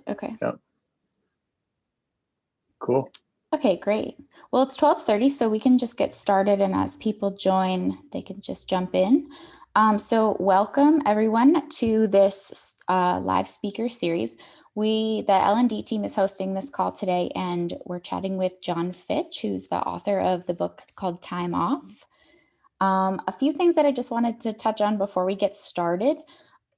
Okay. Yep. Cool. Okay, great. Well, it's 12:30, so we can just get started, and as people join, they can just jump in. So welcome everyone to this live speaker series. The L&D team is hosting this call today, and we're chatting with John Fitch, who's the author of the book called Time Off. A few things that I just wanted to touch on before we get started.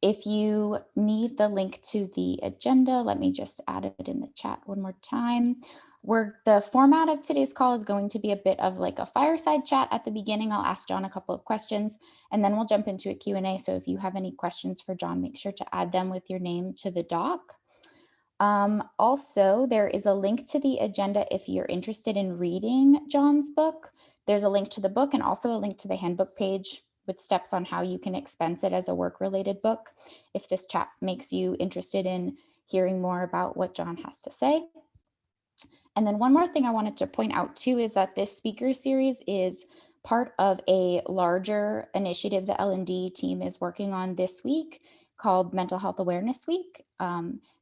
If you need the link to the agenda, let me just add it in the chat one more time. The format of today's call is going to be a bit of like a fireside chat at the beginning. I'll ask John a couple of questions and then we'll jump into a Q&A. So if you have any questions for John, make sure to add them with your name to the doc. Also, there is a link to the agenda if you're interested in reading John's book. There's a link to the book and also a link to the handbook page with steps on how you can expense it as a work-related book if this chat makes you interested in hearing more about what John has to say. And then one more thing I wanted to point out too is that this speaker series is part of a larger initiative the L&D team is working on this week called Mental Health Awareness Week.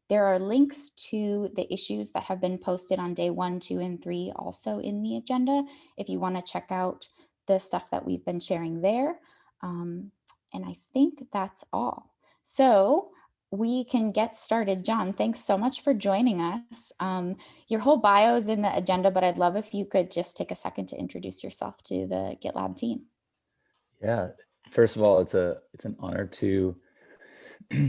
There are links to the issues that have been posted on day 1, 2, and 3 also in the agenda if you want to check out the stuff that we've been sharing there. And I think that's all. So we can get started. John, thanks so much for joining us. Your whole bio is in the agenda, but I'd love if you could just take a second to introduce yourself to the GitLab team. Yeah, first of all, it's an honor to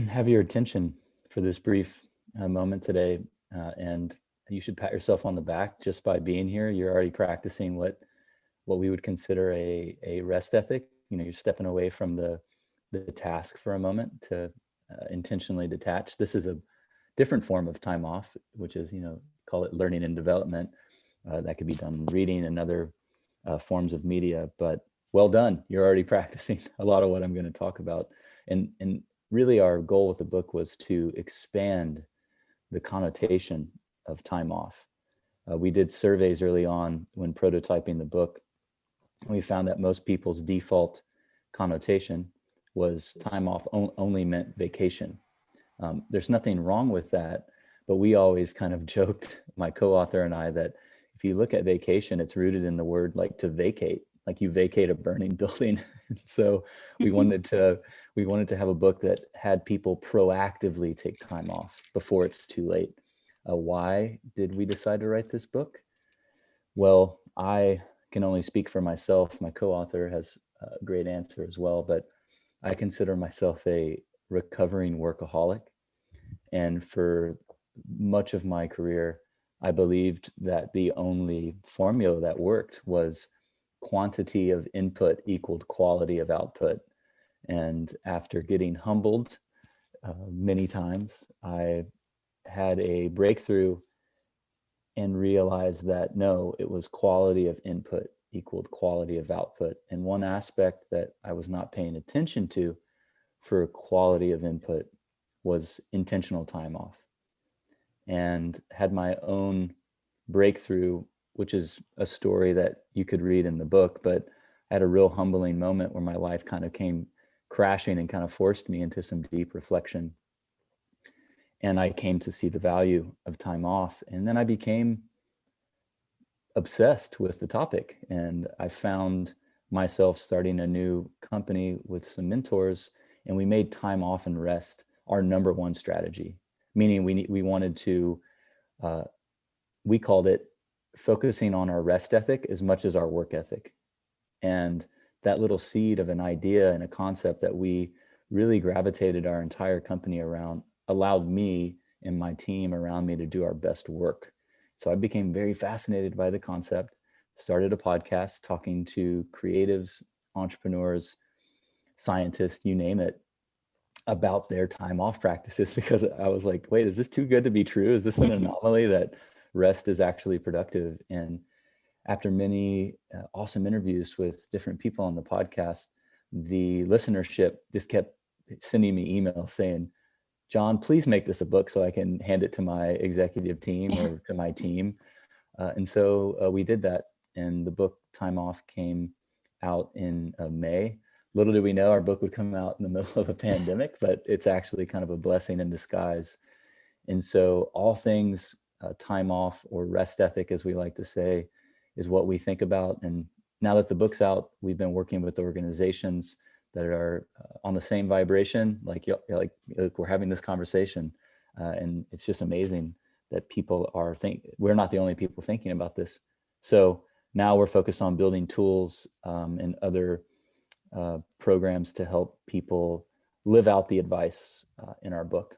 have your attention for this brief moment today. And you should pat yourself on the back just by being here. You're already practicing what we would consider a rest ethic. You know, you're stepping away from the task for a moment to intentionally detach. This is a different form of time off, which is, call it learning and development. That could be done reading and other forms of media, but well done. You're already practicing a lot of what I'm going to talk about. And really our goal with the book was to expand the connotation of time off. We did surveys early on when prototyping the book. We found that most people's default connotation was time off only meant vacation. There's nothing wrong with that, but we always kind of joked, my co-author and I, that if you look at vacation, it's rooted in the word like to vacate, like you vacate a burning building. So we wanted to have a book that had people proactively take time off before it's too late. Why did we decide to write this book? Well, I can only speak for myself. My co-author has a great answer as well, but I consider myself a recovering workaholic. And for much of my career, I believed that the only formula that worked was quantity of input equaled quality of output. And after getting humbled many times, I had a breakthrough and realized that no, it was quality of input equaled quality of output. And one aspect that I was not paying attention to for quality of input was intentional time off. And had my own breakthrough, which is a story that you could read in the book, but I had a real humbling moment where my life kind of came crashing and kind of forced me into some deep reflection. And I came to see the value of time off. And then I became obsessed with the topic. And I found myself starting a new company with some mentors, and we made time off and rest our number one strategy, meaning we wanted to, we called it focusing on our rest ethic as much as our work ethic. And that little seed of an idea and a concept that we really gravitated our entire company around allowed me and my team around me to do our best work. So I became very fascinated by the concept, started a podcast talking to creatives, entrepreneurs, scientists, you name it, about their time off practices, because I was like, wait, is this too good to be true? Is this an anomaly that rest is actually productive? And after many awesome interviews with different people on the podcast, the listenership just kept sending me emails saying, John, please make this a book so I can hand it to my executive team or to my team. And so we did that. And the book Time Off came out in May. Little did we know our book would come out in the middle of a pandemic, but it's actually kind of a blessing in disguise. And so all things time off or rest ethic, as we like to say, is what we think about. And now that the book's out, we've been working with organizations that are on the same vibration, like we're having this conversation. And it's just amazing that people are we're not the only people thinking about this. So now we're focused on building tools and other programs to help people live out the advice in our book.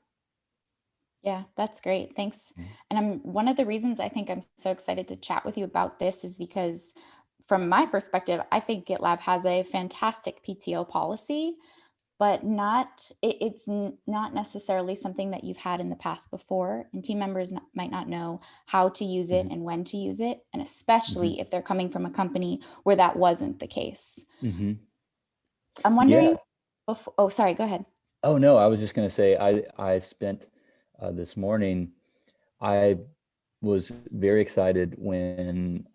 Yeah, that's great. Thanks. And one of the reasons I think I'm so excited to chat with you about this is because from my perspective, I think GitLab has a fantastic PTO policy, but not necessarily something that you've had in the past before, and team members might not know how to use it and when to use it, and especially if they're coming from a company where that wasn't the case. I'm Yeah. wondering, oh, sorry, go ahead. Oh, no, I was just going to say, I spent this morning, I was very excited when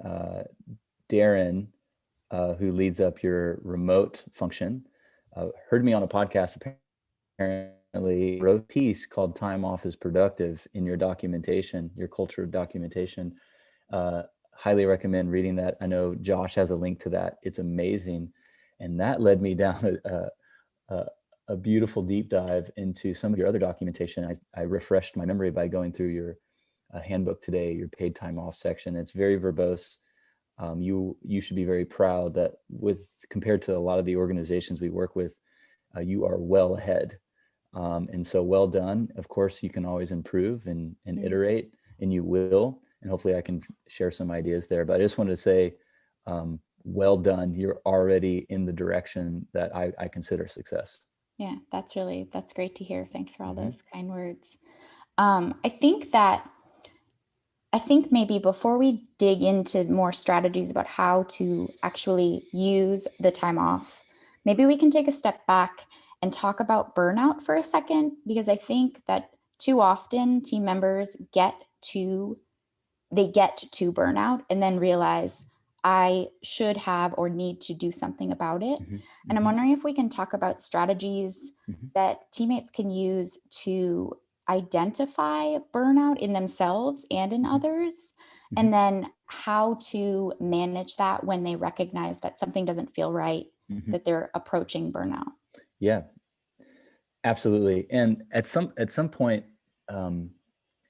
Darren, who leads up your remote function, heard me on a podcast, apparently wrote a piece called "Time Off is Productive" in your documentation, your culture of documentation. Highly recommend reading that. I know Josh has a link to that. It's amazing. And that led me down a beautiful deep dive into some of your other documentation. I refreshed my memory by going through your handbook today, your paid time off section. It's very verbose. You should be very proud that compared to a lot of the organizations we work with, you are well ahead. And so well done. Of course, you can always improve and iterate, and you will. And hopefully I can share some ideas there. But I just wanted to say, well done. You're already in the direction that I consider success. Yeah, that's great to hear. Thanks for all Mm-hmm. those kind words. I think maybe before we dig into more strategies about how to actually use the time off, maybe we can take a step back and talk about burnout for a second, because I think that too often team members get to burnout and then realize I should have or need to do something about it. And I'm wondering if we can talk about strategies that teammates can use to identify burnout in themselves and in others, and then how to manage that when they recognize that something doesn't feel right, that they're approaching burnout. Yeah, absolutely. And at some point, do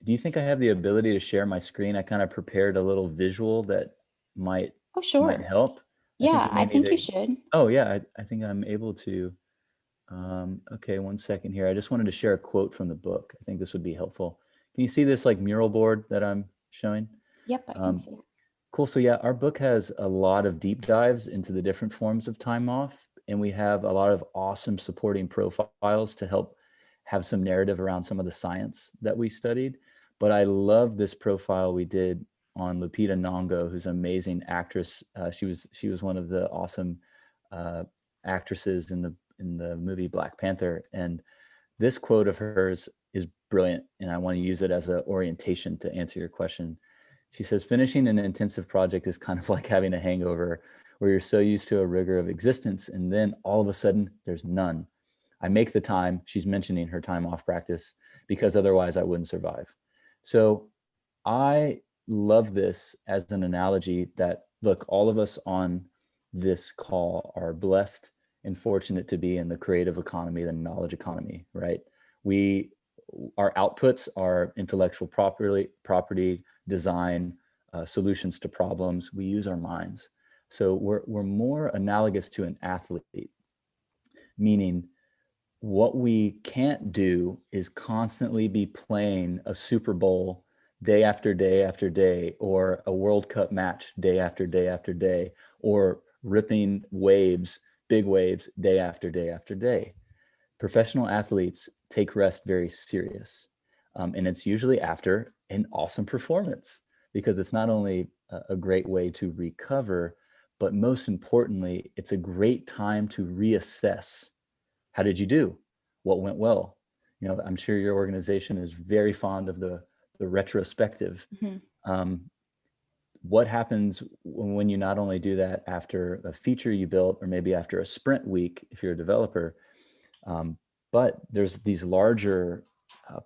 you think I have the ability to share my screen? I kind of prepared a little visual that might Oh, sure. help. I think Yeah, you I may need think you to. should. Oh yeah, I think I'm able to. Okay, one second here. I just wanted to share a quote from the book. I think this would be helpful. Can you see this like mural board that I'm showing? Yep, I can see it. Cool. So yeah, our book has a lot of deep dives into the different forms of time off, and we have a lot of awesome supporting profiles to help have some narrative around some of the science that we studied. But I love this profile we did on Lupita Nyong'o, who's an amazing actress. She was one of the awesome actresses in the movie Black Panther, and this quote of hers is brilliant, and I want to use it as an orientation to answer your question. She says, finishing an intensive project is kind of like having a hangover, where you're so used to a rigor of existence, and then all of a sudden there's none. I make the time, she's mentioning her time off practice, because otherwise I wouldn't survive. So I love this as an analogy that, look, all of us on this call are blessed and fortunate to be in the creative economy, the knowledge economy, right? Our outputs are intellectual property, design, solutions to problems. We use our minds. So we're more analogous to an athlete, meaning what we can't do is constantly be playing a Super Bowl day after day after day, or a World Cup match day after day after day, or ripping waves, big waves, day after day after day. Professional athletes take rest very serious. And it's usually after an awesome performance, because it's not only a great way to recover, but most importantly, it's a great time to reassess. How did you do? What went well? You know, I'm sure your organization is very fond of the retrospective. What happens when you not only do that after a feature you built, or maybe after a sprint week, if you're a developer, but there's these larger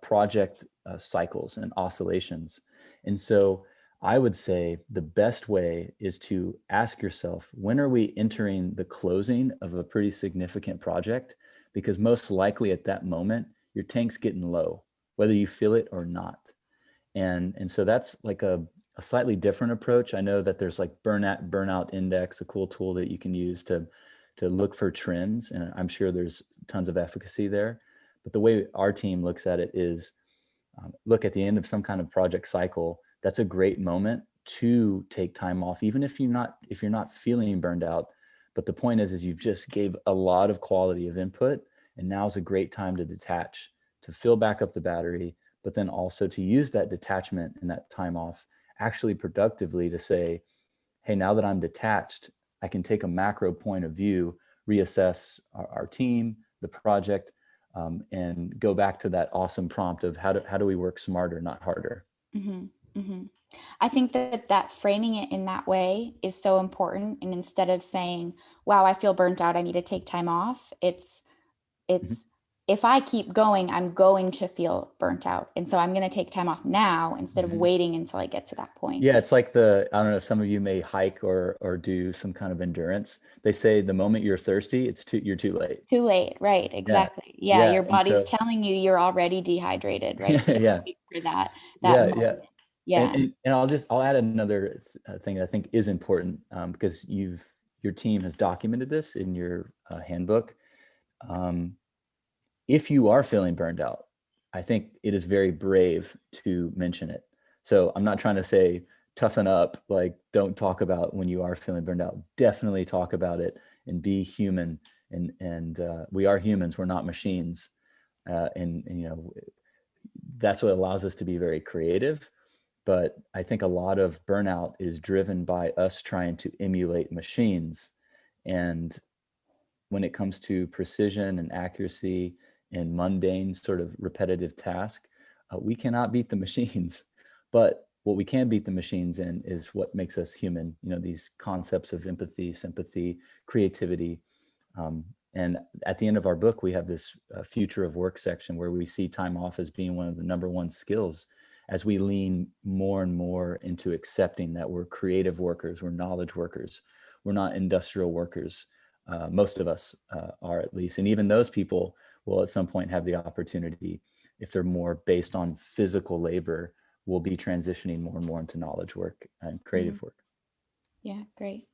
project cycles and oscillations. And so I would say the best way is to ask yourself, when are we entering the closing of a pretty significant project? Because most likely at that moment, your tank's getting low, whether you feel it or not. And so that's like a slightly different approach. I know that there's like Burnout Index, a cool tool that you can use to look for trends. And I'm sure there's tons of efficacy there. But the way our team looks at it is, look, at the end of some kind of project cycle, that's a great moment to take time off, even if you're not feeling burned out. But the point is you've just gave a lot of quality of input, and now's a great time to detach, to fill back up the battery, but then also to use that detachment and that time off actually productively to say, hey, now that I'm detached, I can take a macro point of view, reassess our team, the project, and go back to that awesome prompt of how do we work smarter, not harder. I think that framing it in that way is so important. And instead of saying, wow, I feel burnt out, I need to take time off, it's Mhm. if I keep going, I'm going to feel burnt out. And so I'm going to take time off now instead of Mhm. waiting until I get to that Yeah, point. it's like I don't know, some of you may hike or do some kind of endurance. They say the moment you're thirsty, you're too late. Too late. Right. Yeah. Exactly. Yeah. Yeah. Your And body's so, telling you you're already dehydrated, right? So don't yeah. wait for that Yeah. Yeah. moment. Yeah. And I'll add another thing that I think is important, because your team has documented this in your handbook. Um, if you are feeling burned out, I think it is very brave to mention it. So I'm not trying to say toughen up, like don't talk about when you are feeling burned out. Definitely talk about it and be human. And we are humans. We're not machines. And that's what allows us to be very creative. But I think a lot of burnout is driven by us trying to emulate machines. And when it comes to precision and accuracy and mundane sort of repetitive task, we cannot beat the machines. But what we can beat the machines in is what makes us human. These concepts of empathy, sympathy, creativity. And at the end of our book, we have this future of work section where we see time off as being one of the number one skills as we lean more and more into accepting that we're creative workers, we're knowledge workers, we're not industrial workers. Most of us are, at least. And even those people will at some point have the opportunity, if they're more based on physical labor, will be transitioning more and more into knowledge work and creative work. Yeah. Great.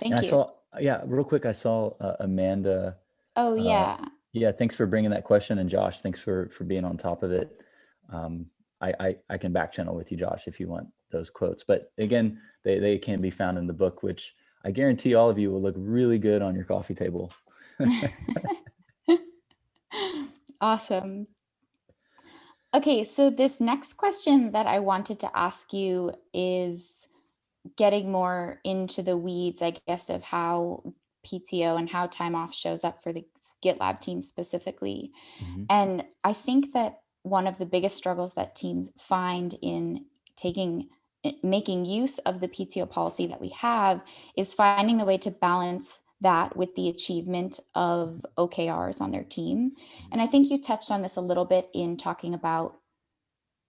And Thank you. yeah, real quick, I saw Amanda. Oh, Uh, yeah. yeah, thanks for bringing that question. And Josh, thanks for being on top of it. I can back channel with you, Josh, if you want those quotes. But again, they can be found in the book, which I guarantee all of you will look really good on your coffee table. Awesome. Okay, so this next question that I wanted to ask you is getting more into the weeds, I guess, of how PTO and how time off shows up for the GitLab team specifically. Mhm. And I think that one of the biggest struggles that teams find in making use of the PTO policy that we have is finding the way to balance that with the achievement of OKRs on their team. And I think you touched on this a little bit in talking about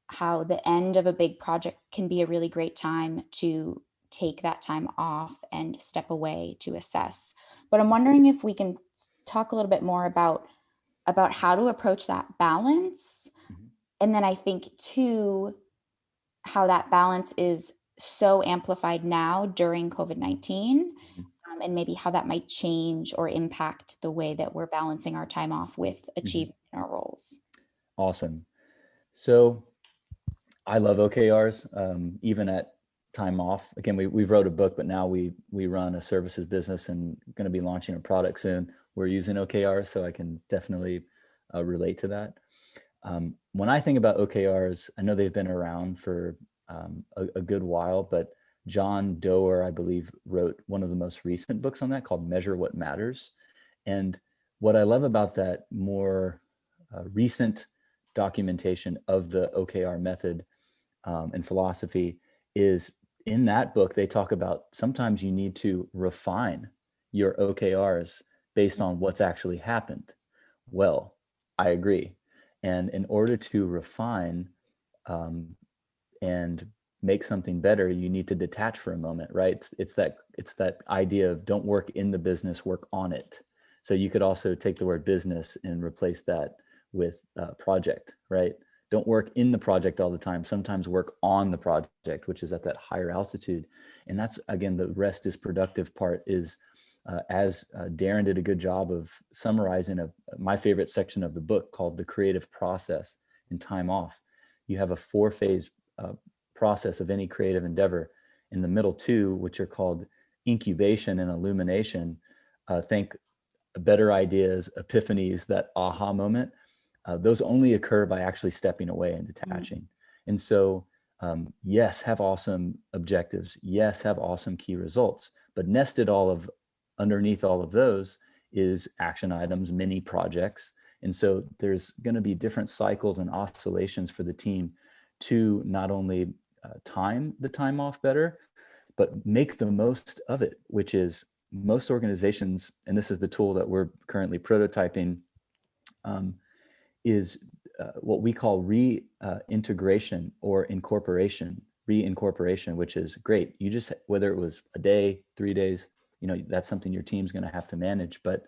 how the end of a big project can be a really great time to take that time off and step away to assess. But I'm wondering if we can talk a little bit more about how to approach that balance. Mhm. And then I think too, how that balance is so amplified now during COVID-19, Mhm. and maybe how that might change or impact the way that we're balancing our time off with Mhm. achieving our roles. Awesome. So I love OKRs, even at time off. Again, we wrote a book, but now we run a services business and going to be launching a product soon. We're using OKRs, so I can definitely relate to that. When I think about OKRs, I know they've been around for a good while, but John Doerr, I believe, wrote one of the most recent books on that called Measure What Matters. And what I love about that more recent documentation of the OKR method and philosophy is, in that book, they talk about sometimes you need to refine your OKRs based on what's actually happened. Well, I agree. And in order to refine, and make something better, you need to detach for a moment, right? It's that idea of don't work in the business, work on it. So you could also take the word business and replace that with project, right? Don't work in the project all the time. Sometimes work on the project, which is at that higher altitude. And that's, again, the rest is productive part is, as Darren did a good job of summarizing my favorite section of the book called The Creative Process and Time Off. You have a 4-phase process of any creative endeavor. In the middle two, which are called incubation and illumination, think better ideas, epiphanies, that aha moment, those only occur by actually stepping away and detaching. And so, yes, have awesome objectives. Yes, have awesome key results. But underneath all of those is action items, mini projects. And so there's going to be different cycles and oscillations for the team to not only time the time off better, but make the most of it, which is most organizations, and this is the tool that we're currently prototyping, is what we call reintegration or incorporation. Reincorporation, which is great. You just, whether it was a day, 3 days, that's something your team's going to have to manage. But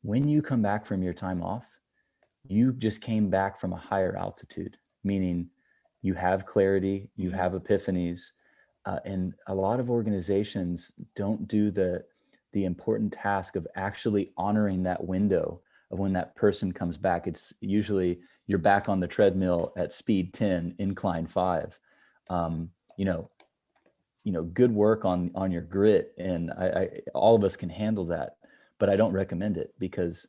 when you come back from your time off, you just came back from a higher altitude, meaning you have clarity, you have epiphanies, and a lot of organizations don't do the important task of actually honoring that window of when that person comes back. It's usually you're back on the treadmill at speed 10, incline 5. Good work on your grit, and all of us can handle that, but I don't recommend it because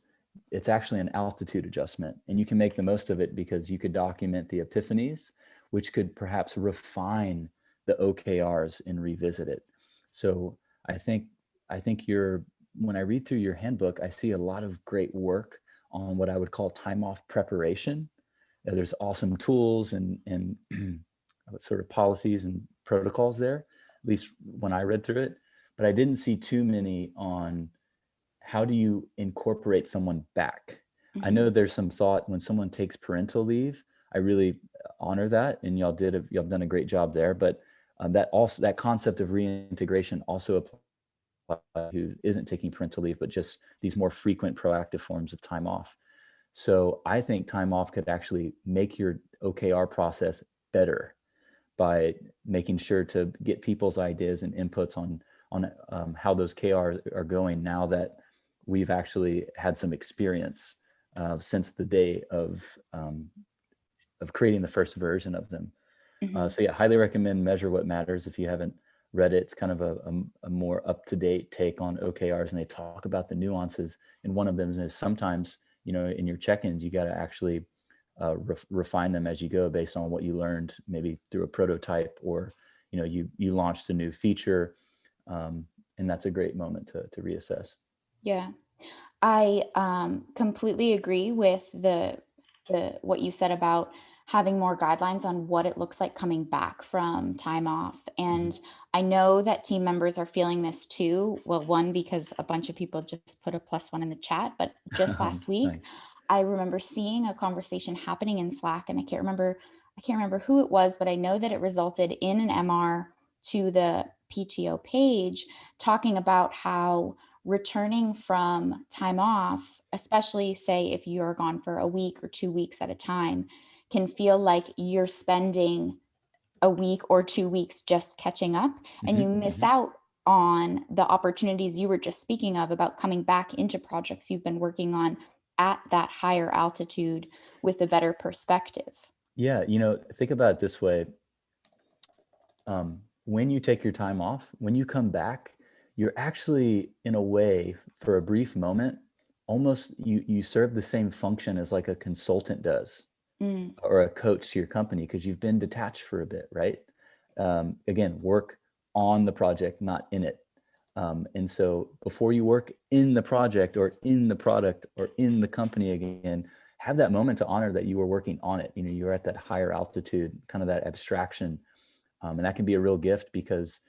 it's actually an altitude adjustment, and you can make the most of it because you could document the epiphanies, which could perhaps refine the OKRs and revisit it. So I think when I read through your handbook, I see a lot of great work on what I would call time off preparation. There's awesome tools and sort of policies and protocols there, at least when I read through it, but I didn't see too many on how do you incorporate someone back. I know there's some thought when someone takes parental leave. I really honor that, and y'all done a great job there. But that concept of reintegration also applies who isn't taking parental leave, but just these more frequent proactive forms of time off. So I think time off could actually make your OKR process better by making sure to get people's ideas and inputs on how those KRs are going now that we've actually had some experience since the day of creating the first version of them. So yeah, highly recommend Measure What Matters if you haven't read it. It's kind of a more up-to-date take on OKRs, and they talk about the nuances. And one of them is sometimes, in your check-ins, you got to actually refine them as you go based on what you learned, maybe through a prototype, or you launched a new feature, and that's a great moment to reassess. Yeah, I completely agree with the what you said about having more guidelines on what it looks like coming back from time off. And I know that team members are feeling this too. Well, one, because a bunch of people just put a +1 in the chat, but just last week, Nice. I remember seeing a conversation happening in Slack, and I can't remember who it was, but I know that it resulted in an MR to the PTO page talking about how returning from time off, especially say if you're gone for a week or 2 weeks at a time, can feel like you're spending a week or 2 weeks just catching up, and you miss out on the opportunities you were just speaking of about coming back into projects you've been working on at that higher altitude with a better perspective. Yeah, think about it this way. When you take your time off, when you come back, you're actually, in a way, for a brief moment, almost you serve the same function as like a consultant does Mm, or a coach to your company because you've been detached for a bit, right? Again, work on the project, not in it. And so before you work in the project or in the product or in the company again, have that moment to honor that you were working on it. You're at that higher altitude, kind of that abstraction. And that can be a real gift because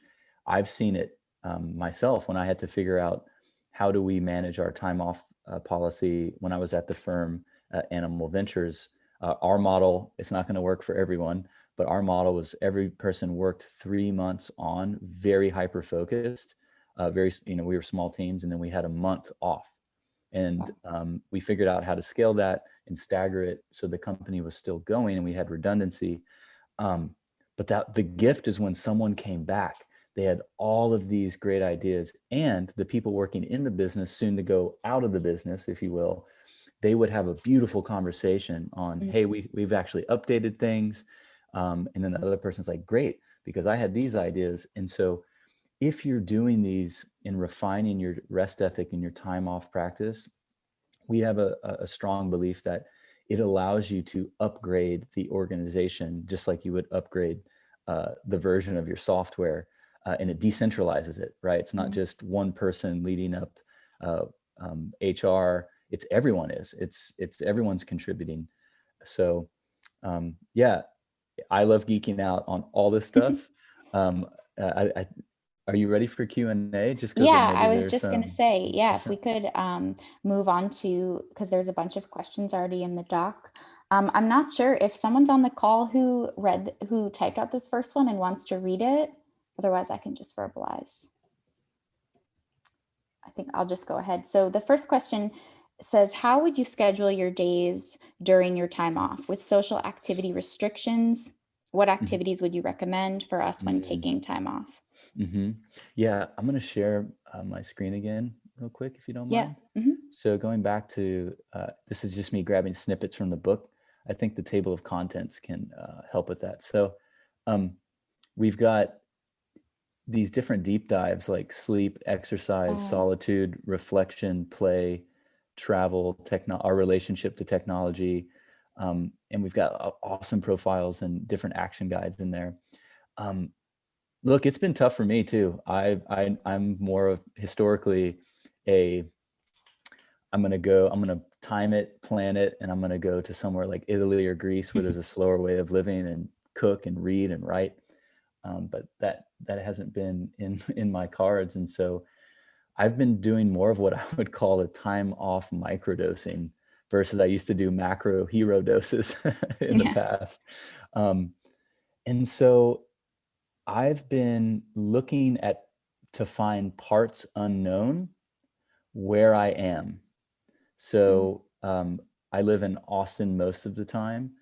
I've seen it myself when I had to figure out how do we manage our time off policy when I was at the firm Animal Ventures. Our model, it's not going to work for everyone, but our model was every person worked 3 months on, very hyper focused, very, we were small teams, and then we had a month off. And we figured out how to scale that and stagger it so the company was still going and we had redundancy. But that the gift is when someone came back, they had all of these great ideas, and the people working in the business, soon to go out of the business, if you will, they would have a beautiful conversation on, hey, we've actually updated things. And then the other person's like, great, because I had these ideas. And so if you're doing these and refining your rest ethic and your time off practice, we have a strong belief that it allows you to upgrade the organization just like you would upgrade the version of your software, and it decentralizes it, right? It's not just one person leading up HR. It's everyone it's everyone's contributing. So yeah, I love geeking out on all this stuff. I Are you ready for Q&A? Just because Yeah, maybe I was there's just going to some say, yeah, if we questions. could move on to, because there's a bunch of questions already in the doc. I'm not sure if someone's on the call who typed out this first one and wants to read it. Otherwise, I can just verbalize. I think I'll just go ahead. So the first question says, how would you schedule your days during your time off with social activity restrictions? What activities would you recommend for us when taking time off? Yeah, I'm going to share my screen again real quick, if you don't Yeah. mind. So going back to, this is just me grabbing snippets from the book. I think the table of contents can help with that. So we've got these different deep dives like sleep, exercise, solitude, reflection, play, travel, our relationship to technology. And we've got awesome profiles and different action guides in there. Look, it's been tough for me too. I'm more of historically I'm going to time it, plan it, and I'm going to go to somewhere like Italy or Greece where there's a slower way of living and cook and read and write. But that hasn't been in my cards. And so I've been doing more of what I would call a time off microdosing versus I used to do macro hero doses in the Yeah. past. And so I've been looking to find parts unknown where I am. So I live in Austin most of the time.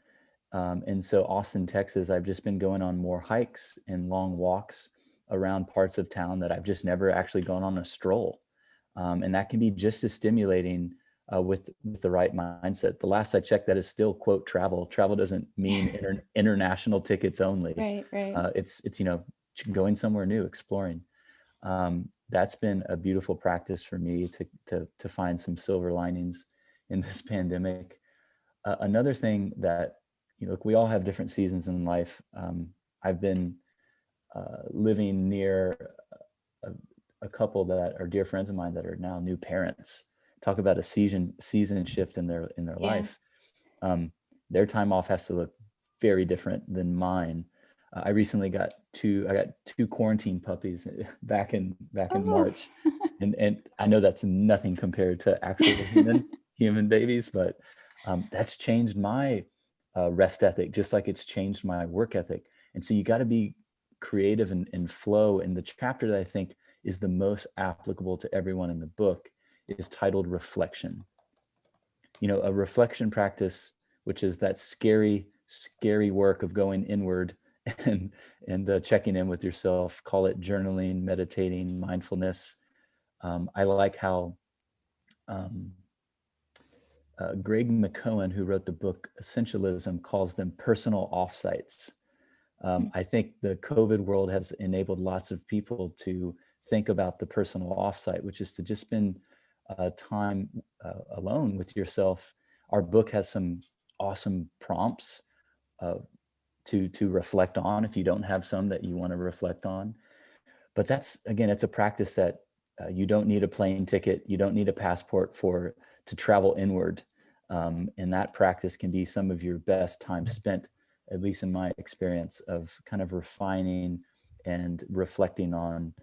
And so Austin, Texas, I've just been going on more hikes and long walks around parts of town that I've just never actually gone on a stroll. And that can be just as stimulating with the right mindset. The last I checked, that is still, quote, travel. Travel doesn't mean international tickets only. Right. It's going somewhere new, exploring. That's been a beautiful practice for me to find some silver linings in this pandemic. Another thing that, look, we all have different seasons in life. I've been living near a couple that are dear friends of mine that are now new parents. Talk about a season shift in their Yeah. life. Their time off has to look very different than mine. I recently got two quarantine puppies back in Oh. March, and I know that's nothing compared to actual human babies, but that's changed my rest ethic, just like it's changed my work ethic. And so you got to be creative and flow. And the chapter that I think is the most applicable to everyone in the book is titled Reflection. A reflection practice, which is that scary work of going inward and checking in with yourself. Call it journaling, meditating, mindfulness. I like how Greg McKeown, who wrote the book Essentialism, calls them personal offsites. I think the COVID world has enabled lots of people to think about the personal offsite, which is to just spend time alone with yourself. Our book has some awesome prompts to reflect on if you don't have some that you want to reflect on. But that's, again, it's a practice that you don't need a plane ticket, you don't need a passport to travel inward. And that practice can be some of your best time spent, at least in my experience, of kind of refining and reflecting on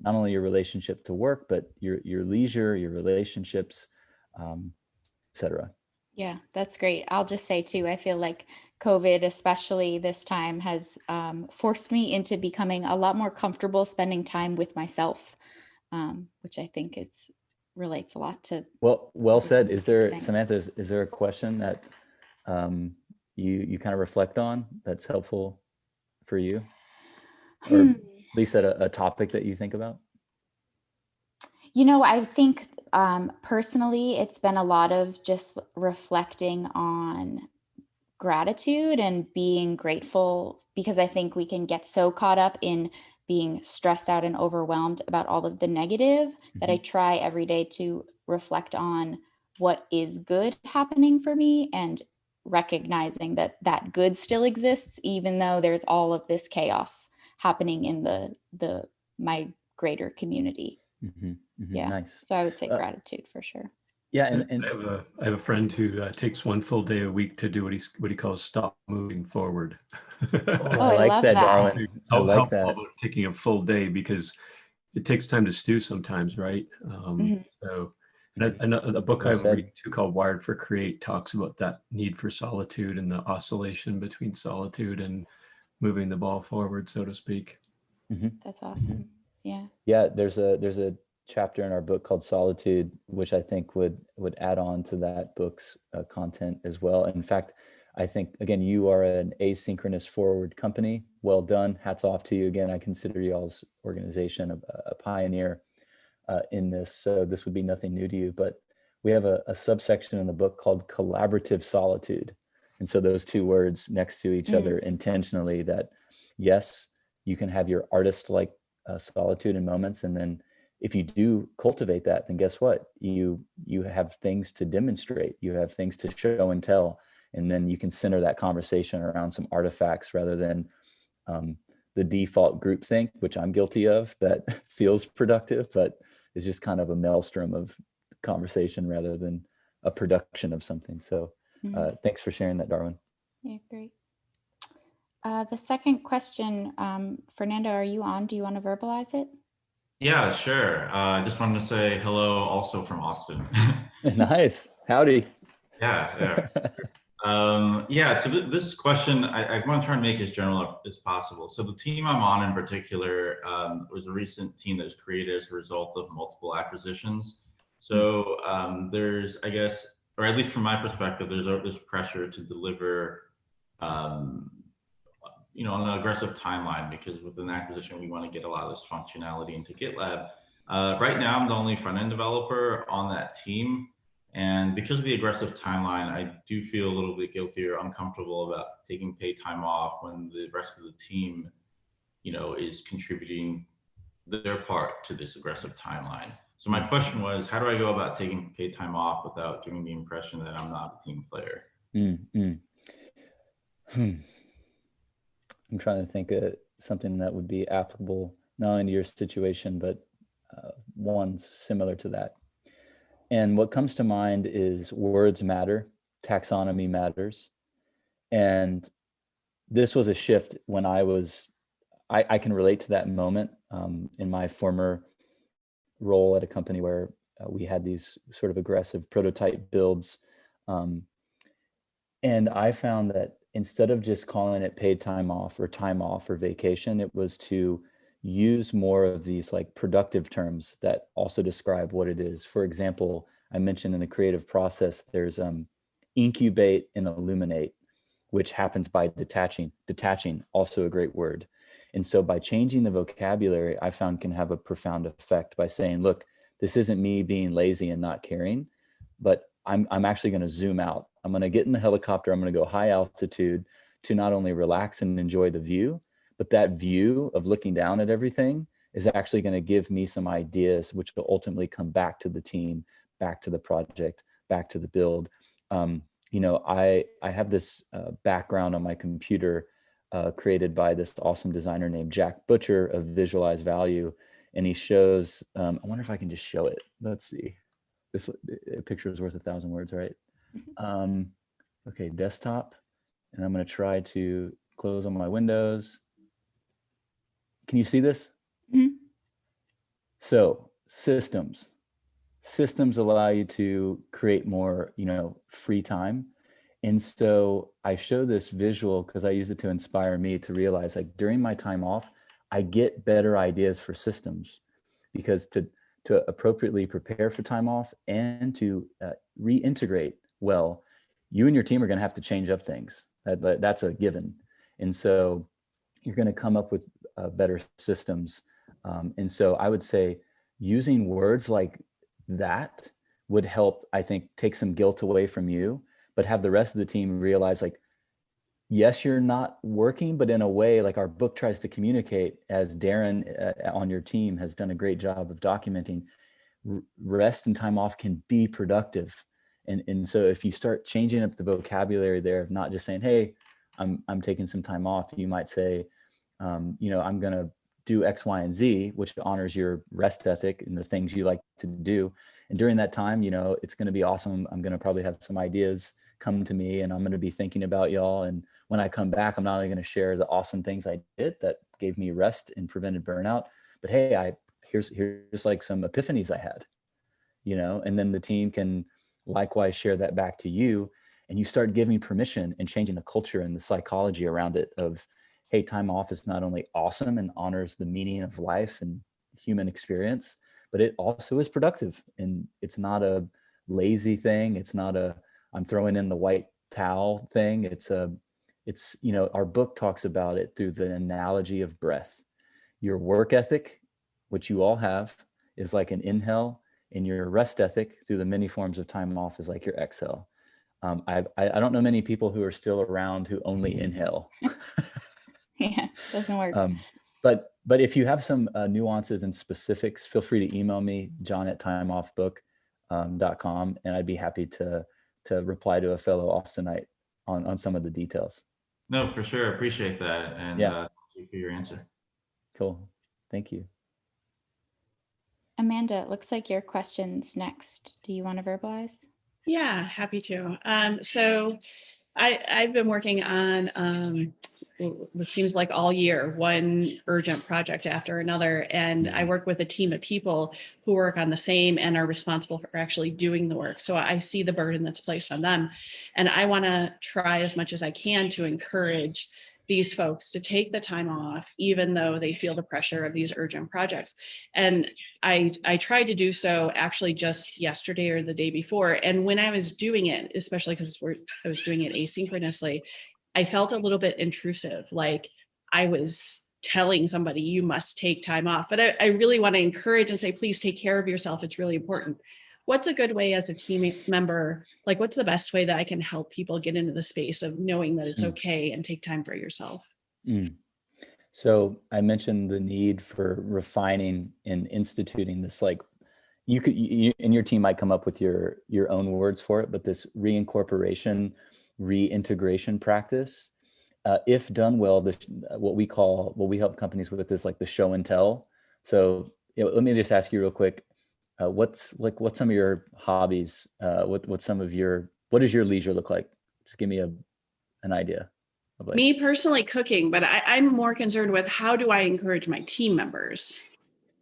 not only your relationship to work, but your leisure, your relationships, etc. Yeah, that's great. I'll just say too, I feel like COVID, especially this time, has forced me into becoming a lot more comfortable spending time with myself, which I think relates a lot to Well said. Is there, saying. Samantha, is there a question that you kind of reflect on that's helpful for you? Or at least a topic that you think about? I think personally, it's been a lot of just reflecting on gratitude and being grateful, because I think we can get so caught up in being stressed out and overwhelmed about all of the negative that I try every day to reflect on what is good happening for me, and recognizing that that good still exists, even though there's all of this chaos happening in the my greater community. Yeah. Nice. So I would say gratitude for sure. Yeah, and I have a friend who takes one full day a week to do what he calls stop moving forward. I like love that, that. Darwin. I like that. Taking a full day, because it takes time to stew sometimes, right? So, and a book Well I'm said. reading too called Wired for Create talks about that need for solitude and the oscillation between solitude and moving the ball forward, so to speak. That's awesome. Yeah. Yeah, there's a chapter in our book called Solitude, which I think would add on to that book's content as well. In fact, I think, again, you are an asynchronous forward company. Well done. Hats off to you again. I consider y'all's organization a pioneer in this. So this would be nothing new to you, but we have a subsection in the book called collaborative solitude. And so those two words next to each other intentionally, that yes, you can have your artist-like solitude in moments. And then if you do cultivate that, then guess what? You have things to demonstrate, you have things to show and tell, and then you can center that conversation around some artifacts rather than the default groupthink, which I'm guilty of, that feels productive, but is just kind of a maelstrom of conversation rather than a production of something. So thanks for sharing that, Darwin. Yeah, great. The second question, Fernando, are you on? Do you want to verbalize it? Yeah, sure. I just wanted to say hello also from Austin. Nice. Howdy. Yeah. Yeah, so this question, I want to try and make as general as possible. So the team I'm on in particular was a recent team that was created as a result of multiple acquisitions. So there's, I guess, or at least from my perspective, there's this pressure to deliver on an aggressive timeline, because with an acquisition, we want to get a lot of this functionality into GitLab. Right now, I'm the only front-end developer on that team. And because of the aggressive timeline, I do feel a little bit guilty or uncomfortable about taking paid time off when the rest of the team, is contributing their part to this aggressive timeline. So my question was, how do I go about taking paid time off without giving the impression that I'm not a team player? I'm trying to think of something that would be applicable not only to your situation, but one similar to that. And what comes to mind is words matter, taxonomy matters. And this was a shift when I can relate to that moment in my former role at a company where we had these sort of aggressive prototype builds. And I found that instead of just calling it paid time off or vacation, it was to use more of these like productive terms that also describe what it is. For example, I mentioned in the creative process, there's incubate and illuminate, which happens by detaching, also a great word. And so by changing the vocabulary, I found can have a profound effect by saying, look, this isn't me being lazy and not caring, but I'm actually going to zoom out. I'm going to get in the helicopter. I'm going to go high altitude to not only relax and enjoy the view, but that view of looking down at everything is actually going to give me some ideas, which will ultimately come back to the team, back to the project, back to the build. I have this background on my computer created by this awesome designer named Jack Butcher of Visualize Value. And he shows, I wonder if I can just show it. Let's see. This picture is worth 1,000 words, right? Okay, desktop. And I'm going to try to close on my windows. Can you see this? So systems allow you to create more, free time. And so I show this visual because I use it to inspire me to realize, like, during my time off, I get better ideas for systems, because to appropriately prepare for time off and to reintegrate well, you and your team are going to have to change up things. That's a given. And so you're going to come up with better systems. And so I would say using words like that would help, I think, take some guilt away from you, but have the rest of the team realize, like, yes, you're not working, but in a way, like our book tries to communicate, as Darren on your team has done a great job of documenting, rest and time off can be productive. And so if you start changing up the vocabulary there of not just saying, hey, I'm taking some time off, you might say, I'm going to do X, Y, and Z, which honors your rest ethic and the things you like to do. And during that time, it's going to be awesome. I'm going to probably have some ideas come to me, and I'm going to be thinking about y'all. And when I come back, I'm not only going to share the awesome things I did that gave me rest and prevented burnout, but hey, here's like some epiphanies I had, and then the team can likewise share that back to you. And you start giving permission and changing the culture and the psychology around it of, hey, time off is not only awesome and honors the meaning of life and human experience, but it also is productive. And it's not a lazy thing. It's not a, I'm throwing in the white towel thing. It's our book talks about it through the analogy of breath. Your work ethic, which you all have, is like an inhale, and your rest ethic through the many forms of time off is like your exhale. I don't know many people who are still around who only inhale. Yeah, doesn't work. But if you have some nuances and specifics, feel free to email me, john@timeoffbook.com, and I'd be happy to reply to a fellow Austinite on some of the details. No, for sure. Appreciate that. And thank you for your answer. Cool. Thank you. Amanda, it looks like your question's next. Do you want to verbalize? Yeah, happy to. So I've been working on what seems like all year, one urgent project after another. And I work with a team of people who work on the same and are responsible for actually doing the work. So I see the burden that's placed on them. And I want to try as much as I can to encourage these folks to take the time off, even though they feel the pressure of these urgent projects. And I tried to do so actually just yesterday or the day before. And when I was doing it, especially because I was doing it asynchronously, I felt a little bit intrusive, like I was telling somebody you must take time off. But I really want to encourage and say, please take care of yourself. It's really important. What's a good way as a team member? Like, what's the best way that I can help people get into the space of knowing that it's okay and take time for yourself? So I mentioned the need for refining and instituting this, like, you and your team might come up with your own words for it, but this reincorporation, reintegration practice, if done well, what we help companies with is like the show and tell. So let me just ask you real quick, what's some of your hobbies? What does your leisure look like? Just give me an idea. Me personally, cooking, but I'm more concerned with how do I encourage my team members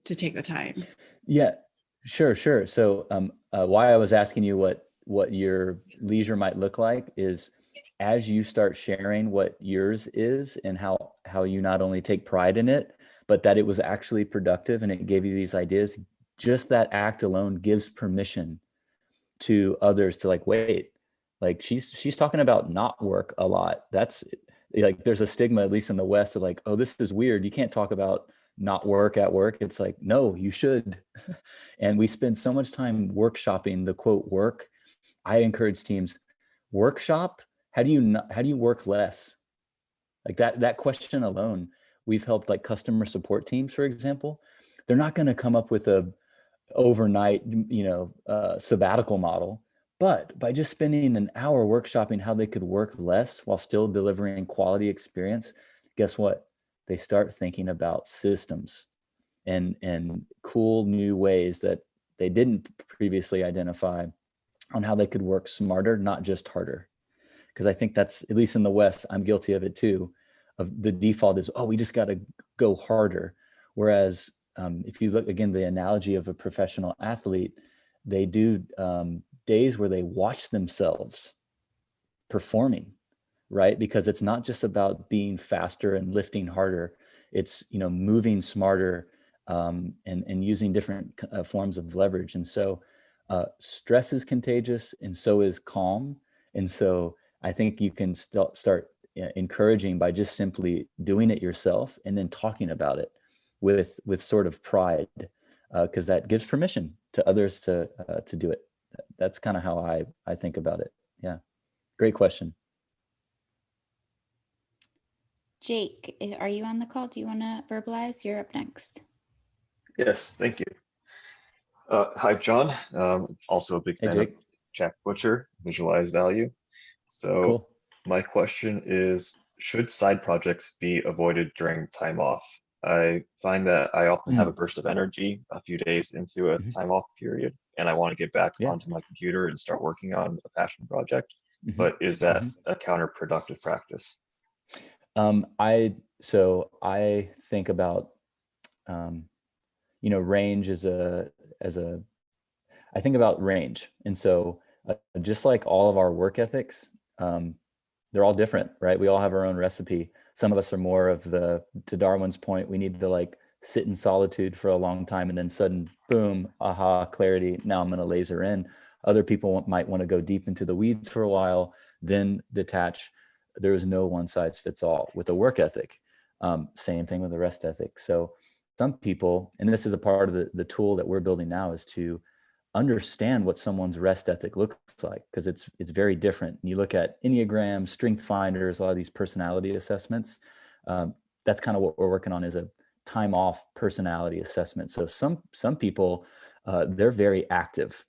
to take the time? Yeah, sure. So why I was asking you what your leisure might look like is, as you start sharing what yours is and how you not only take pride in it, but that it was actually productive and it gave you these ideas, just that act alone gives permission to others to, like, wait, like she's talking about not work a lot. That's like, there's a stigma, at least in the West, of like, oh, this is weird. You can't talk about not work at work. It's like, no, you should. And we spend so much time workshopping the quote work. I encourage teams, workshop. How do you work less? Like that question alone, we've helped like customer support teams, for example. They're not going to come up with a overnight, sabbatical model, but by just spending an hour workshopping how they could work less while still delivering quality experience, guess what? They start thinking about systems and cool new ways that they didn't previously identify on how they could work smarter, not just harder. Because I think that's, at least in the West, I'm guilty of it too, of the default is, oh, we just got to go harder. Whereas if you look, again, the analogy of a professional athlete, they do days where they watch themselves performing, right? Because it's not just about being faster and lifting harder. It's, moving smarter, and using different forms of leverage. And so stress is contagious, and so is calm. And so I think you can start encouraging by just simply doing it yourself and then talking about it with sort of pride, because that gives permission to others to do it. That's kind of how I think about it. Yeah, great question. Jake, are you on the call? Do you want to verbalize? You're up next. Yes, thank you. Hi, John. Also a big Hey, fan of Jake. Jack Butcher, Visualize Value. So Cool. my question is, should side projects be avoided during time off? I find that I often have a burst of energy a few days into a time off period, and I want to get back Yeah. onto my computer and start working on a passion project. Mhm. But is that a counterproductive practice? I think about, range I think about range. And so just like all of our work ethics, they're all different, right? We all have our own recipe. Some of us are more of to Darwin's point, we need to like sit in solitude for a long time and then sudden boom, aha, clarity. Now I'm going to laser in. Other people might want to go deep into the weeds for a while, then detach. There is no one size fits all with a work ethic. Same thing with a rest ethic. So some people, and this is a part of the tool that we're building now, is to understand what someone's rest ethic looks like, because it's very different. You look at Enneagram, Strength Finders, a lot of these personality assessments. That's kind of what we're working on, is a time off personality assessment. So some people, they're very active.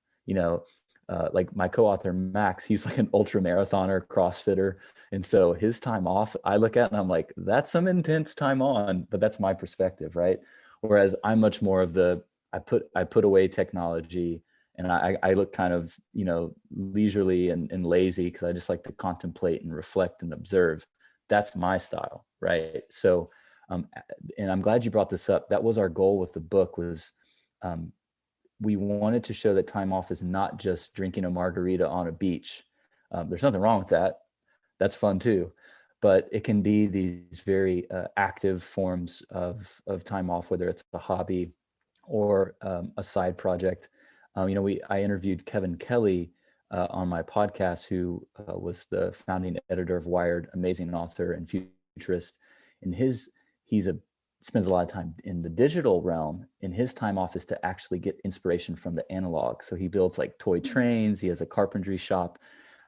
Like my co-author Max, he's like an ultra marathoner, CrossFitter, and so his time off, I look at and I'm like, that's some intense time on, but that's my perspective, right? Whereas I'm much more of I put away technology, and I look kind of, leisurely and lazy, because I just like to contemplate and reflect and observe. That's my style, right? So, and I'm glad you brought this up. That was our goal with the book, was we wanted to show that time off is not just drinking a margarita on a beach. There's nothing wrong with that. That's fun too. But it can be these very active forms of time off, whether it's a hobby or a side project. I interviewed Kevin Kelly on my podcast, who was the founding editor of Wired, amazing author and futurist. And he spends a lot of time in the digital realm. In his time off is to actually get inspiration from the analog. So he builds like toy trains. He has a carpentry shop.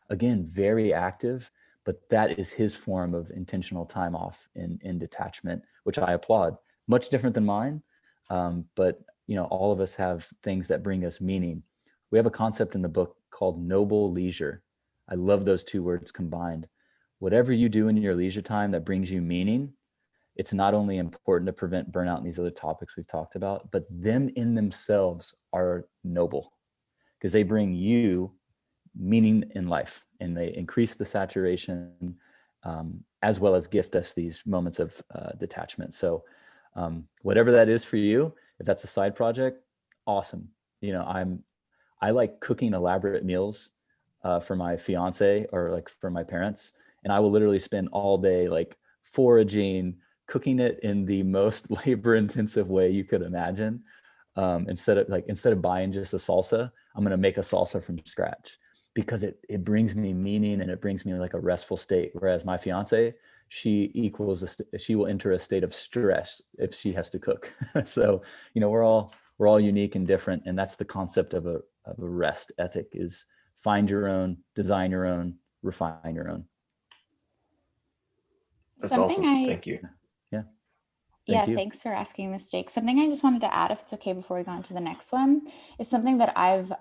Again, very active, but that is his form of intentional time off in detachment, which I applaud. Much different than mine, but all of us have things that bring us meaning. We have a concept in the book called noble leisure. I love those two words combined. Whatever you do in your leisure time that brings you meaning, it's not only important to prevent burnout and these other topics we've talked about, but them in themselves are noble, because they bring you meaning in life, and they increase the saturation, as well as gift us these moments of detachment. So whatever that is for you, if that's a side project, awesome. I like cooking elaborate meals for my fiance, or like for my parents, and I will literally spend all day like foraging, cooking it in the most labor intensive way you could imagine. Instead of buying just a salsa, I'm going to make a salsa from scratch, because it brings me meaning, and it brings me like a restful state. Whereas my fiance, she will enter a state of stress if she has to cook. So, we're all unique and different. And that's the concept of a rest ethic, is find your own, design your own, refine your own. That's awesome. Thank you. Thank you. Thanks for asking this, Jake. Something I just wanted to add, if it's okay, before we go on to the next one, is something that I've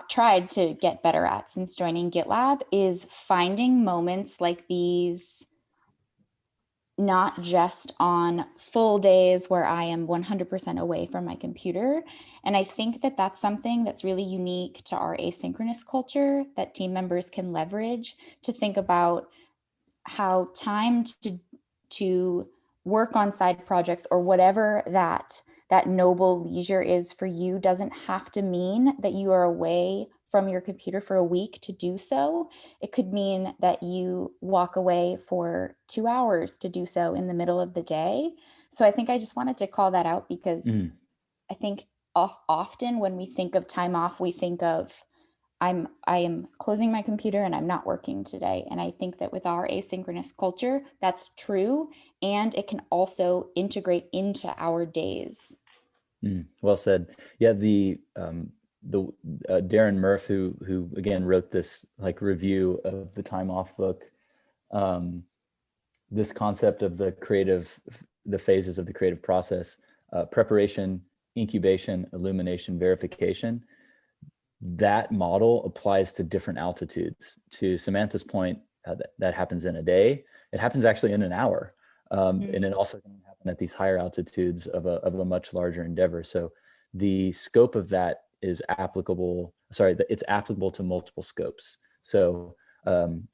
tried to get better at since joining GitLab, is finding moments like these, not just on full days where I am 100% away from my computer. And I think that that's something that's really unique to our asynchronous culture that team members can leverage to think about how time to work on side projects, or whatever that noble leisure is for you, doesn't have to mean that you are away from your computer for a week to do so. It could mean that you walk away for 2 hours to do so in the middle of the day. So I think I just wanted to call that out because I think often when we think of time off, we think of I am closing my computer and I'm not working today. And I think that with our asynchronous culture, that's true. And it can also integrate into our days. Well said. Yeah, the Darren Murph, who again wrote this like review of the Time Off book, this concept of the phases of the creative process, preparation, incubation, illumination, verification. That model applies to different altitudes. To Samantha's point, that happens in a day. It happens actually in an hour. And it also can happen at these higher altitudes of a much larger endeavor. So the scope of that is applicable, it's applicable to multiple scopes. So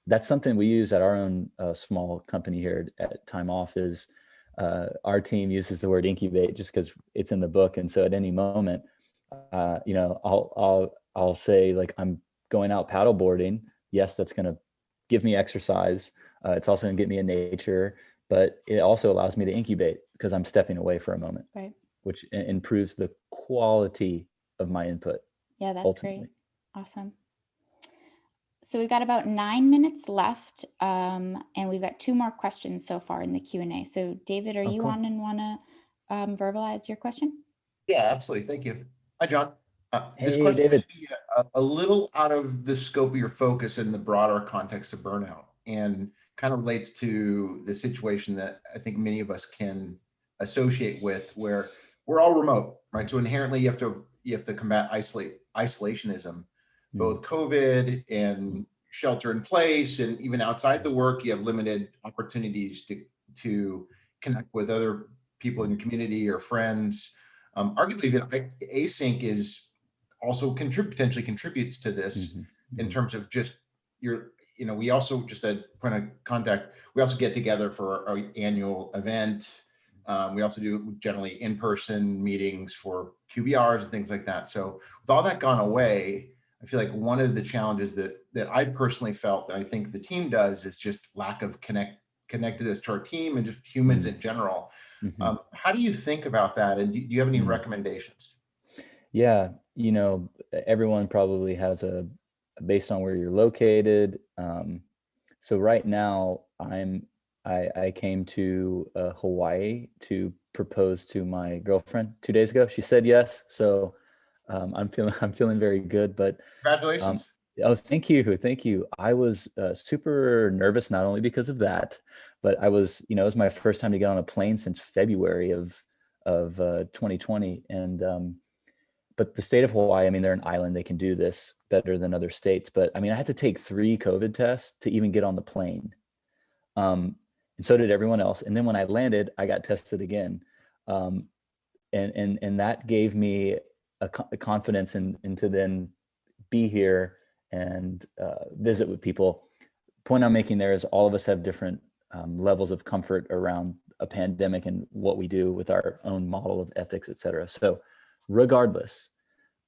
that's something we use at our own small company here at Time Off is our team uses the word incubate just because it's in the book. And so at any moment, I'll say like, I'm going out paddleboarding. Yes, that's going to give me exercise. It's also going to get me in nature, but it also allows me to incubate because I'm stepping away for a moment, right? Which improves the quality of my input. Yeah, that's ultimately. Great. Awesome. So we've got about 9 minutes left, and we've got 2 more questions so far in the Q&A. So David, are you cool. on and want to verbalize your question? Yeah, absolutely. Thank you. Hi, John. This Hey, question David. may be a little out of the scope of your focus in the broader context of burnout and kind of relates to the situation that I think many of us can associate with where we're all remote, right? So inherently you have to combat isolationism, both COVID and shelter in place, and even outside the work, you have limited opportunities to connect with other people in your community or friends. Arguably, even async is also potentially contributes to this in terms of just we also just a point of contact. We also get together for our annual event. We also do generally in-person meetings for QBRs and things like that. So with all that gone away, I feel like one of the challenges that I personally felt that I think the team does is just lack of connectedness to our team and just humans in general. How do you think about that? And do you have any recommendations? Yeah, everyone probably has based on where you're located. So right now I came to Hawaii to propose to my girlfriend 2 days ago. She said yes. So I'm feeling very good, but congratulations. Oh, thank you. I was super nervous, not only because of that, but I was, it was my first time to get on a plane since February of 2020. And, but the state of Hawaii, I mean, they're an island, they can do this better than other states. But I mean, I had to take 3 COVID tests to even get on the plane. And so did everyone else. And then when I landed, I got tested again. And that gave me a confidence and to then be here and visit with people. Point I'm making there is all of us have different levels of comfort around a pandemic and what we do with our own model of ethics, et cetera. So regardless,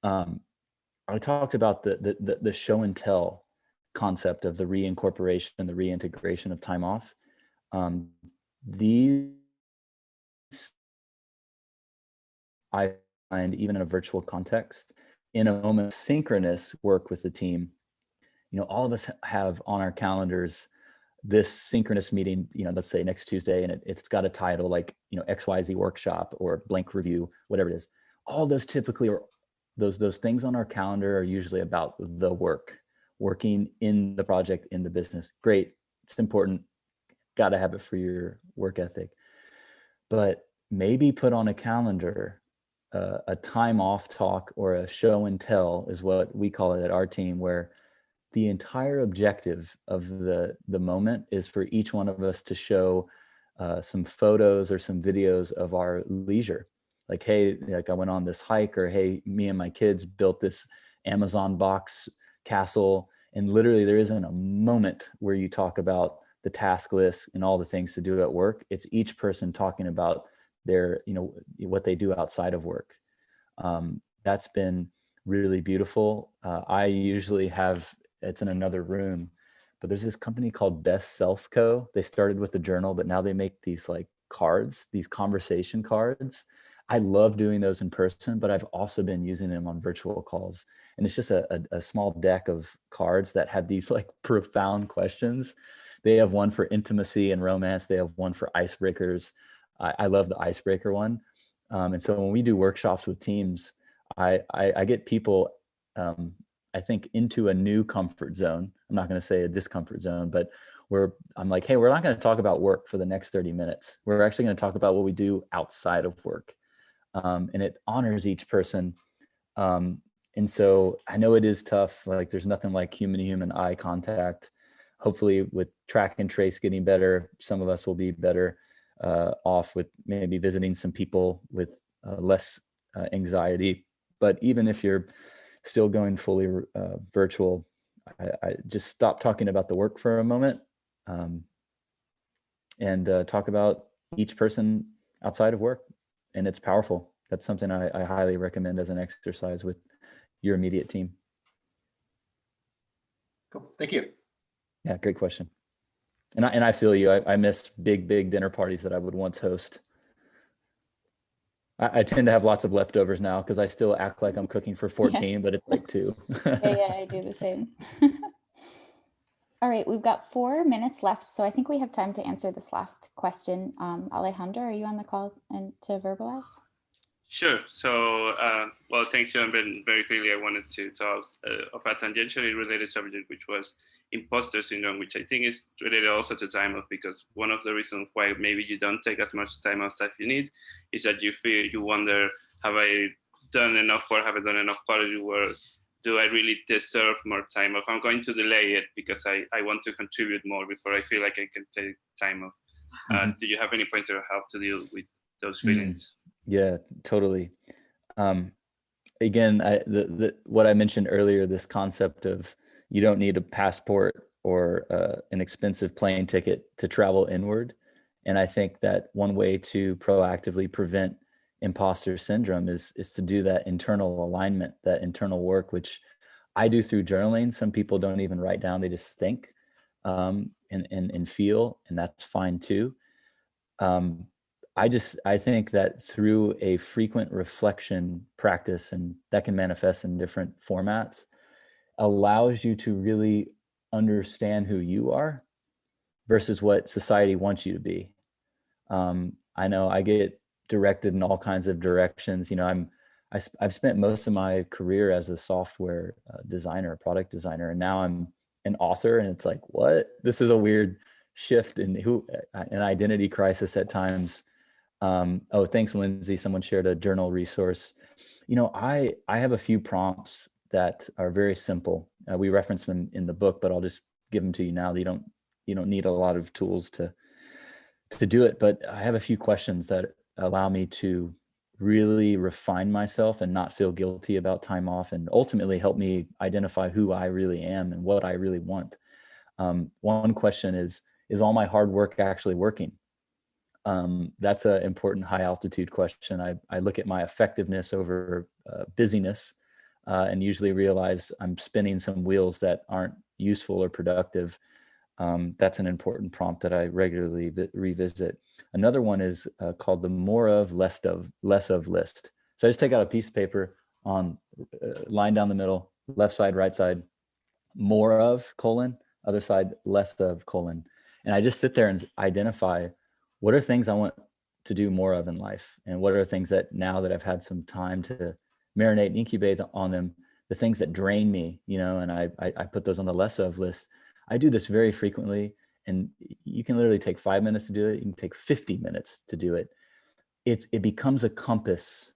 I talked about the show and tell concept of the reincorporation and the reintegration of time off. These I find even in a virtual context, in a moment of synchronous work with the team, all of us have on our calendars this synchronous meeting, let's say next Tuesday, and it's got a title like, XYZ workshop or blank review, whatever it is. All those typically are those things on our calendar are usually about the working in the project, in the business. Great. It's important. Got to have it for your work ethic. But maybe put on a calendar a time off talk or a show and tell is what we call it at our team, where the entire objective of the moment is for each one of us to show some photos or some videos of our leisure. Like, hey, like I went on this hike, or hey, me and my kids built this Amazon box castle. And literally there isn't a moment where you talk about the task list and all the things to do at work. It's each person talking about their, what they do outside of work. That's been really beautiful. I usually have, it's in another room, but there's this company called Best Self Co. They started with a journal, but now they make these like cards, these conversation cards. I love doing those in person, but I've also been using them on virtual calls. And it's just a small deck of cards that have these like profound questions. They have one for intimacy and romance. They have one for icebreakers. I love the icebreaker one. And so when we do workshops with teams, I get people, I think, into a new comfort zone. I'm not going to say a discomfort zone, but where I'm like, hey, we're not going to talk about work for the next 30 minutes. We're actually going to talk about what we do outside of work. And it honors each person. And so I know it is tough. Like there's nothing like human to human eye contact. Hopefully with track and trace getting better, some of us will be better off with maybe visiting some people with less anxiety. But even if you're still going fully virtual, I just stop talking about the work for a moment and talk about each person outside of work. And it's powerful. That's something I highly recommend as an exercise with your immediate team. Cool. Thank you. Yeah, great question. And I feel you. I miss big dinner parties that I would once host. I tend to have lots of leftovers now because I still act like I'm cooking for 14, but it's like 2. Yeah, I do the same. All right, we've got 4 minutes left, so I think we have time to answer this last question. Alejandro, are you on the call and to verbalize? Sure. So, well, thanks, John. But very clearly, I wanted to talk of a tangentially related subject, which was imposter syndrome, which I think is related also to time off, because one of the reasons why maybe you don't take as much time off as you need is that you wonder, have I done enough work? Have I done enough quality work? Do I really deserve more time off? I'm going to delay it because I want to contribute more before I feel like I can take time off. Mm-hmm. Do you have any pointer of how to deal with those feelings? Yeah, totally. Again, what I mentioned earlier, this concept of you don't need a passport or an expensive plane ticket to travel inward. And I think that one way to proactively prevent imposter syndrome is to do that internal alignment, that internal work, which I do through journaling. Some people don't even write down, they just think and feel, and that's fine too. I think that through a frequent reflection practice, and that can manifest in different formats, allows you to really understand who you are versus what society wants you to be. I know I get directed in all kinds of directions. You know, I've spent most of my career as a software designer, product designer, and now I'm an author, and it's like, what? This is a weird shift in an identity crisis at times. Oh, thanks, Lindsay. Someone shared a journal resource. You know, I have a few prompts that are very simple. We reference them in the book, but I'll just give them to you now. You don't need a lot of tools to do it, but I have a few questions that allow me to really refine myself and not feel guilty about time off, and ultimately help me identify who I really am and what I really want. One question is all my hard work actually working? That's an important high altitude question. I look at my effectiveness over busyness and usually realize I'm spinning some wheels that aren't useful or productive. That's an important prompt that I regularly revisit. Another one is called the more of, less of list. So I just take out a piece of paper on line down the middle, left side, right side, more of, colon, other side, less of, colon. And I just sit there and identify what are things I want to do more of in life, and what are things that now that I've had some time to marinate and incubate on them, the things that drain me, you know, and I put those on the less of list. I do this very frequently, and you can literally take 5 minutes to do it. You can take 50 minutes to do it. It becomes a compass.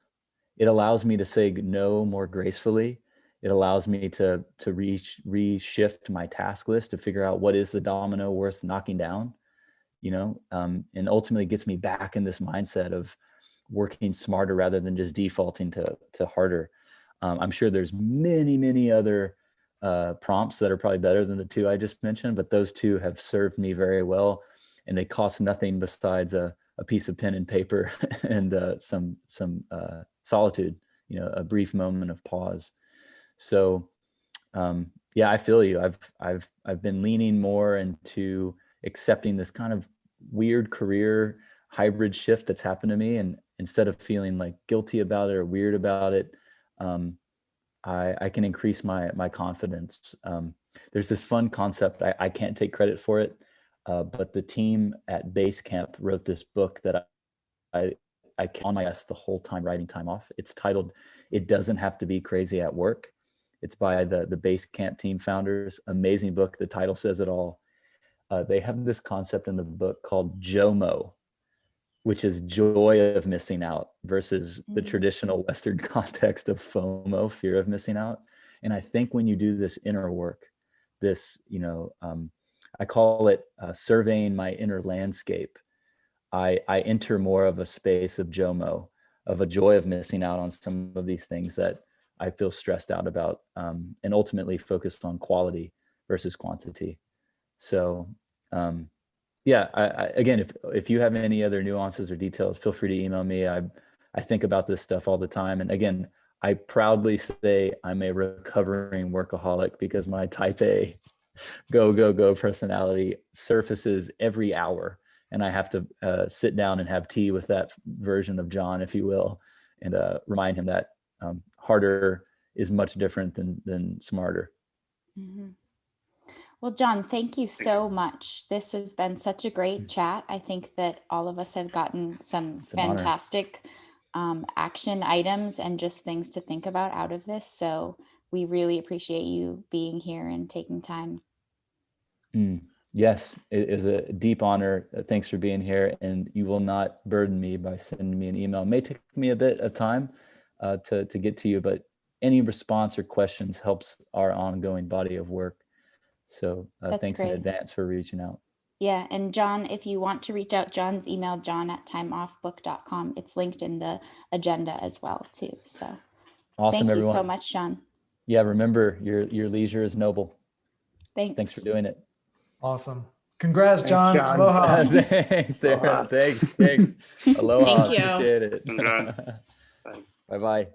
It allows me to say no more gracefully. It allows me to reshift my task list to figure out what is the domino worth knocking down, you know, and ultimately gets me back in this mindset of working smarter rather than just defaulting to harder. I'm sure there's many other prompts that are probably better than the 2 I just mentioned, but those 2 have served me very well, and they cost nothing besides a piece of pen and paper and some solitude, you know, a brief moment of pause. So yeah, I feel you. I've been leaning more into accepting this kind of weird career hybrid shift that's happened to me, and instead of feeling like guilty about it or weird about it, I can increase my confidence. There's this fun concept. I can't take credit for it, but the team at Basecamp wrote this book that I kept on my desk the whole time writing time off. It's titled "It Doesn't Have to Be Crazy at Work." It's by the Basecamp team founders. Amazing book. The title says it all. They have this concept in the book called JOMO, which is joy of missing out, versus the traditional Western context of FOMO, fear of missing out. And I think when you do this inner work, this, I call it surveying my inner landscape. I enter more of a space of JOMO, of a joy of missing out on some of these things that I feel stressed out about, and ultimately focused on quality versus quantity. So yeah, again, if you have any other nuances or details, feel free to email me. I think about this stuff all the time. And again, I proudly say I'm a recovering workaholic, because my type A go personality surfaces every hour. And I have to sit down and have tea with that version of John, if you will, and remind him that harder is much different than smarter. Mm-hmm. Well, John, thank you so much. This has been such a great chat. I think that all of us have gotten some fantastic action items and just things to think about out of this. So we really appreciate you being here and taking time. Yes, it is a deep honor. Thanks for being here. And you will not burden me by sending me an email. It may take me a bit of time to get to you, but any response or questions helps our ongoing body of work. So thanks great. in advance for reaching out. Yeah, and John, if you want to reach out, John's email, john@timeoffbook.com. It's linked in the agenda as well, too. So awesome, thank everyone. you so much, John. Yeah, remember, your leisure is noble. Thanks for doing it. Awesome. Congrats, John. Aloha. Thanks, Sarah. Thanks. Aloha. Thank you. Appreciate it. Congrats. Bye-bye.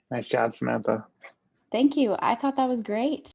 Nice job, Samantha. Thank you. I thought that was great.